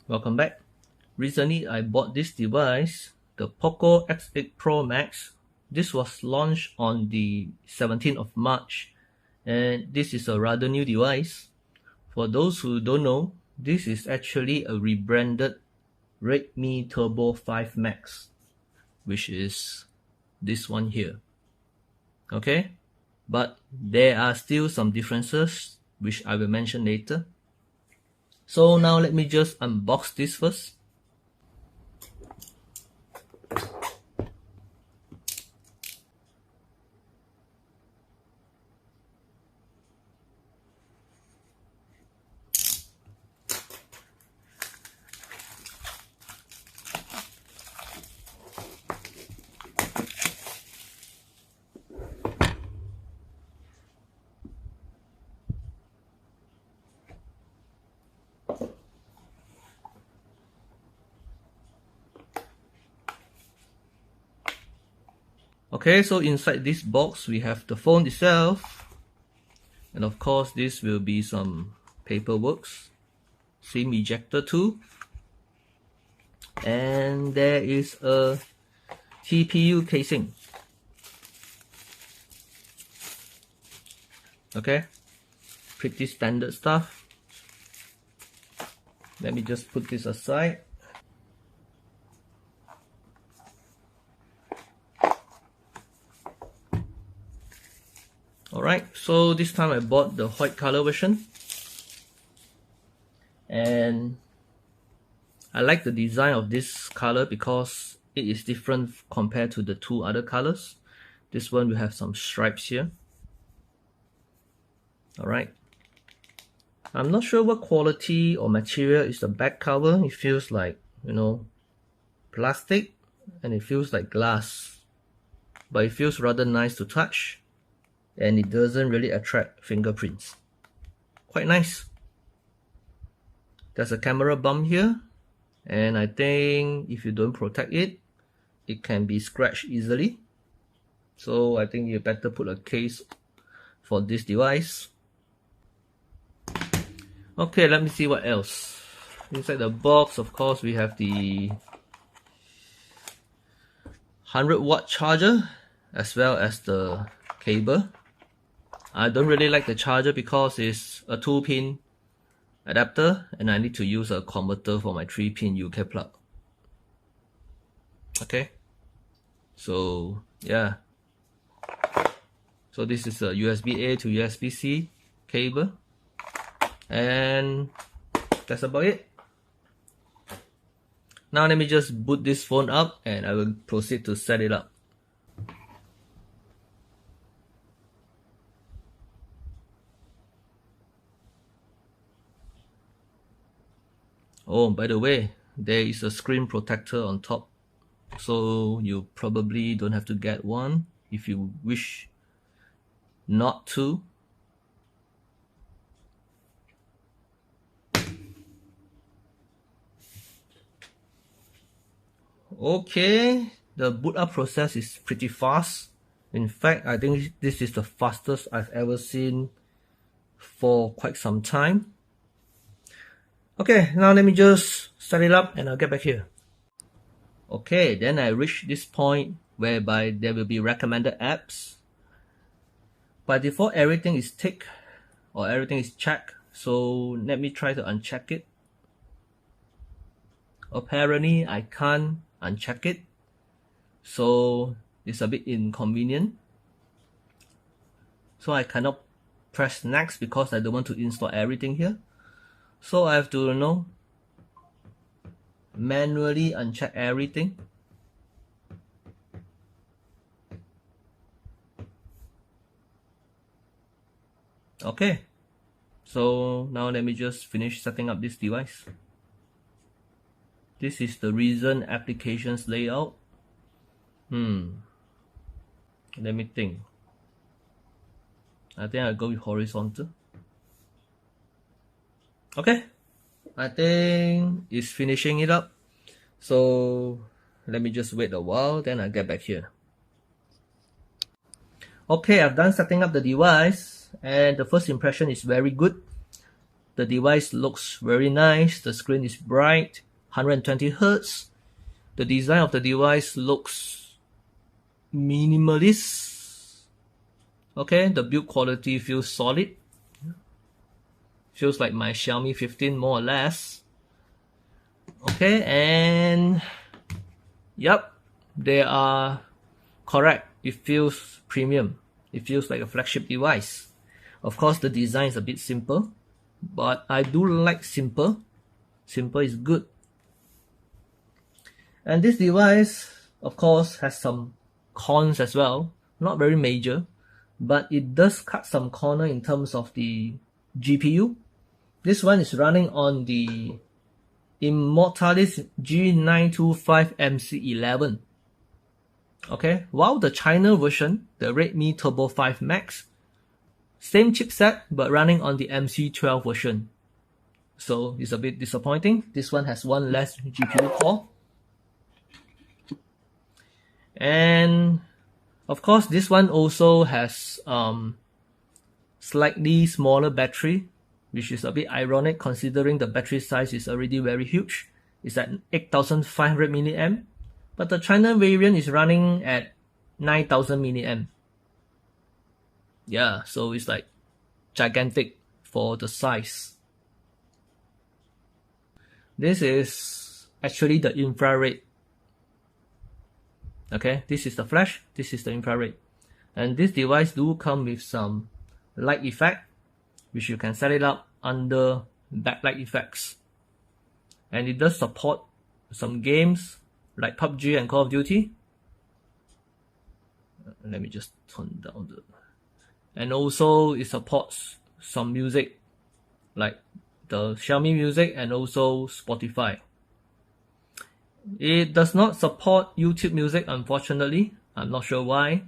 Welcome back. Recently I bought this device, the POCO X8 Pro Max. This was launched on the 17th of March and this is a rather new device. For those who don't know, this is actually a rebranded REDMI Turbo 5 Max, which is this one here. Okay, but there are still some differences which I will mention later. So now let me just unbox this first. Okay, so inside this box we have the phone itself, and of course this will be some paperwork, SIM ejector too, and there is a TPU casing. Okay, pretty standard stuff. Let me just put this aside. Alright, so this time I bought the white color version, and I like the design of this color because it is different compared to the two other colors. This one will have some stripes here. Alright, I'm not sure what quality or material is the back cover. It feels like, plastic, and it feels like glass, but it feels rather nice to touch. And it doesn't really attract fingerprints. Quite nice. There's a camera bump here, and I think if you don't protect it, it can be scratched easily. So I think you better put a case for this device. Okay, let me see what else. Inside the box, of course, we have the 100-watt charger as well as the cable. I don't really like the charger because it's a 2-pin adapter and I need to use a converter for my 3-pin UK plug. Okay, so yeah, so this is a USB-A to USB-C cable, and that's about it. Now let me just boot this phone up and I will proceed to set it up. Oh, by the way, there is a screen protector on top, so you probably don't have to get one if you wish not to. Okay, the boot up process is pretty fast. In fact, I think this is the fastest I've ever seen for quite some time. Okay, now let me just set it up and I'll get back here. Okay, then I reached this point whereby there will be recommended apps. By default, everything is ticked or everything is checked, so let me try to uncheck it. Apparently, I can't uncheck it, so it's a bit inconvenient. So I cannot press next because I don't want to install everything here. So I have to, manually uncheck everything. Okay, so now let me just finish setting up this device. This is the recent applications layout. Let me think. I think I'll go with horizontal. Okay, I think it's finishing it up. So let me just wait a while, then I'll get back here. Okay, I've done setting up the device and the first impression is very good. The device looks very nice. The screen is bright, 120 Hz. The design of the device looks minimalist. Okay, the build quality feels solid. Feels like my Xiaomi 15 more or less. Okay, and yep, they are correct. It feels premium. It feels like a flagship device. Of course, the design is a bit simple, but I do like simple. Simple is good. And this device, of course, has some cons as well. Not very major, but it does cut some corner in terms of the GPU. This one is running on the Immortalis-G925 MC11. Okay, while the China version, the REDMI Turbo 5 Max, same chipset but running on the MC12 version. So it's a bit disappointing. This one has one less GPU core. And of course, this one also has slightly smaller battery, which is a bit ironic considering the battery size is already very huge. It's at 8500 mAh, but the China variant is running at 9000 mAh. Yeah, so it's like gigantic for the size. This is actually the infrared. Okay, this is the flash, this is the infrared. And this device do come with some light effect, which you can set it up under backlight effects. And it does support some games like PUBG and Call of Duty. Let me just turn down the... And also it supports some music like the Xiaomi Music and also Spotify. It does not support YouTube Music, unfortunately. I'm not sure why.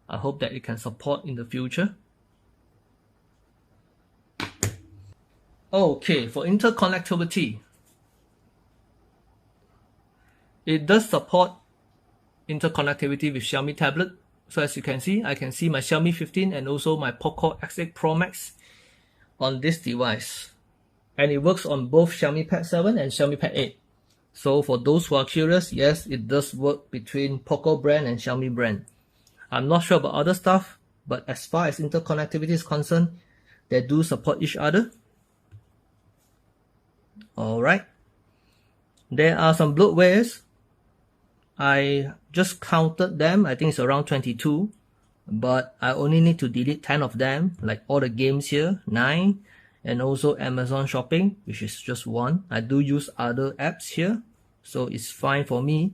I hope that it can support in the future. Okay, for interconnectivity, it does support interconnectivity with Xiaomi tablet. So as you can see, I can see my Xiaomi 15 and also my POCO X8 Pro Max on this device. And it works on both Xiaomi Pad 7 and Xiaomi Pad 8. So for those who are curious, yes, it does work between POCO brand and Xiaomi brand. I'm not sure about other stuff, but as far as interconnectivity is concerned, they do support each other. Alright. There are some bloatwares. I just counted them. I think it's around 22. But I only need to delete 10 of them, like all the games here, 9. And also Amazon Shopping, which is just 1. I do use other apps here, so it's fine for me.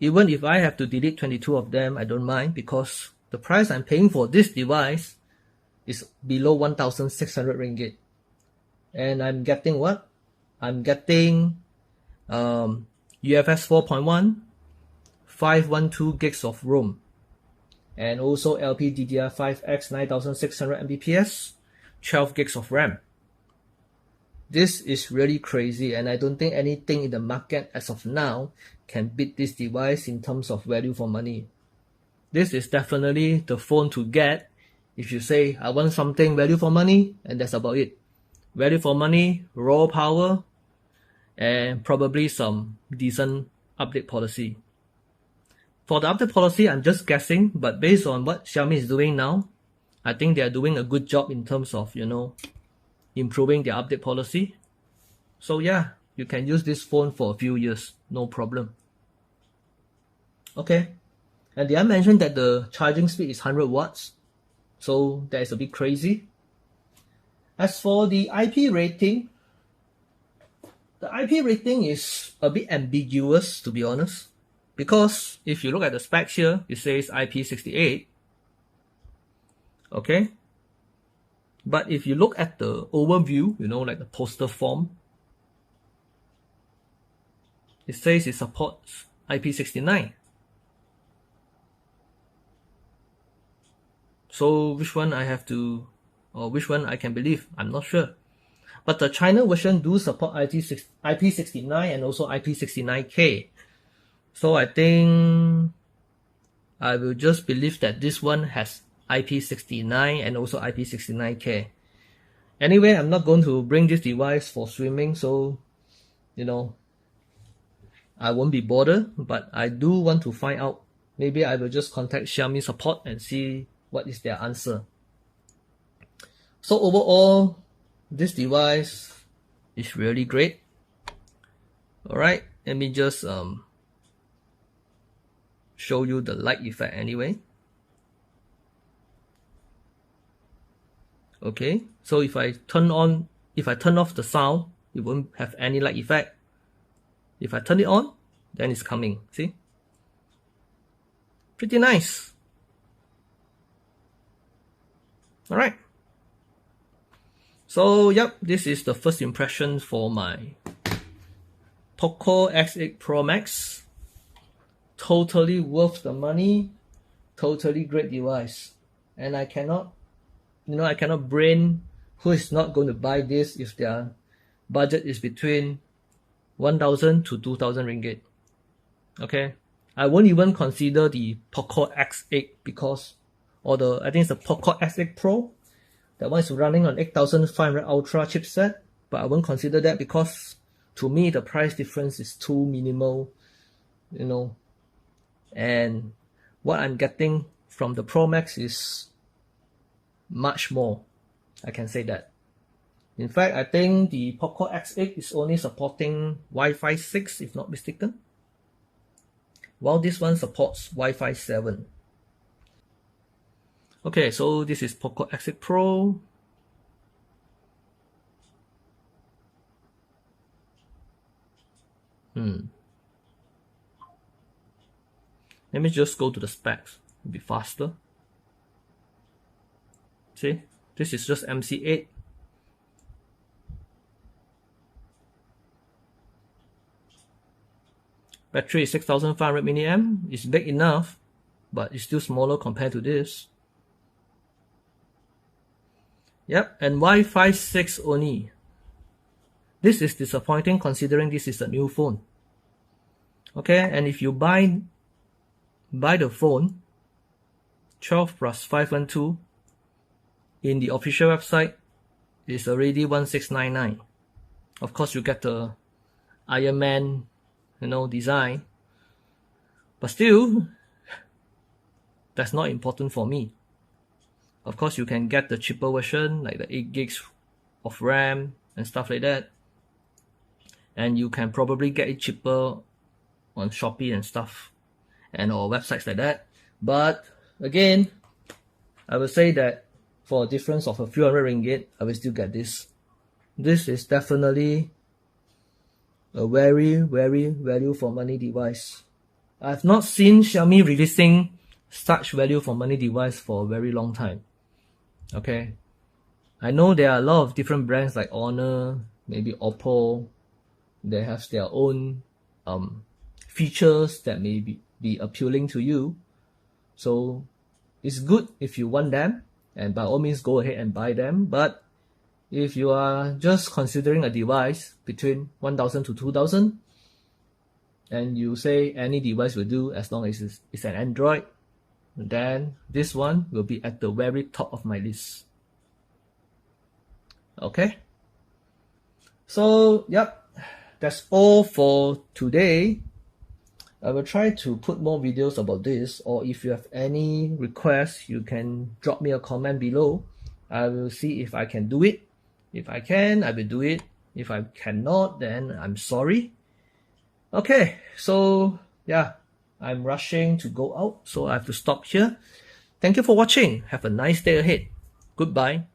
Even if I have to delete 22 of them, I don't mind, because the price I'm paying for this device is below 1,600 ringgit. And I'm getting what? I'm getting UFS 4.1, 512 gigs of ROM, and also LPDDR5X 9600 Mbps, 12 gigs of RAM. This is really crazy, and I don't think anything in the market as of now can beat this device in terms of value for money. This is definitely the phone to get if you say, I want something value for money, and that's about it. Value for money, raw power, and probably some decent update policy. For the update policy, I'm just guessing, but based on what Xiaomi is doing now, I think they are doing a good job in terms of, improving their update policy. So yeah, you can use this phone for a few years, no problem. Okay, and did I mention that the charging speed is 100 watts? So that is a bit crazy. As for the IP rating, the IP rating is a bit ambiguous, to be honest, because if you look at the specs here, it says IP68. Okay, but if you look at the overview, like the poster form, it says it supports IP69. So which one I have to, or which one I can believe, I'm not sure. But the China version do support IP69 and also IP69K. So I think I will just believe that this one has IP69 and also IP69K. Anyway, I'm not going to bring this device for swimming, so you know, I won't be bothered, but I do want to find out. Maybe I will just contact Xiaomi support and see what is their answer. So overall, this device is really great. Alright, let me just show you the light effect anyway. Okay, so if I turn off the sound, it won't have any light effect. If I turn it on, then it's coming. See? Pretty nice. Alright. So yep, this is the first impression for my POCO X8 Pro Max. Totally worth the money. Totally great device. And I cannot brain who is not going to buy this if their budget is between 1,000 to 2,000 ringgit. Okay, I won't even consider the POCO X8 because, I think it's the POCO X8 Pro. That one is running on 8500 Ultra chipset, but I won't consider that because to me the price difference is too minimal, and what I'm getting from the Pro Max is much more. I can say that. In fact, I think the POCO X8 is only supporting Wi-Fi 6 if not mistaken, while this one supports Wi-Fi 7. Okay, so this is POCO X8 Pro. Let me just go to the specs, it'll be faster. See, this is just MC8. Battery is 6500 mAh. It's big enough, but it's still smaller compared to this. Yep, and Wi-Fi 6 only. This is disappointing considering this is a new phone. Okay, and if you buy the phone 12 plus 512 in the official website, it's already 1699. Of course, you get the Iron Man, design, but still, that's not important for me. Of course, you can get the cheaper version, like the 8 gigs of RAM and stuff like that, and you can probably get it cheaper on Shopee and stuff, and or websites like that. But again, I will say that for a difference of a few hundred ringgit, I will still get this. This is definitely a very, very value for money device. I've not seen Xiaomi releasing such value for money device for a very long time. Okay, I know there are a lot of different brands like Honor, maybe Oppo. They have their own features that may be appealing to you. So it's good if you want them, and by all means go ahead and buy them. But if you are just considering a device between 1,000 to 2,000, and you say any device will do as long as it's an Android, then this one will be at the very top of my list. Okay, so yep, that's all for today. I will try to put more videos about this, or if you have any requests, you can drop me a comment below. I will see if I can do it. If I can, I will do it. If I cannot, then I'm sorry. Okay, so yeah, I'm rushing to go out, so I have to stop here. Thank you for watching. Have a nice day ahead. Goodbye.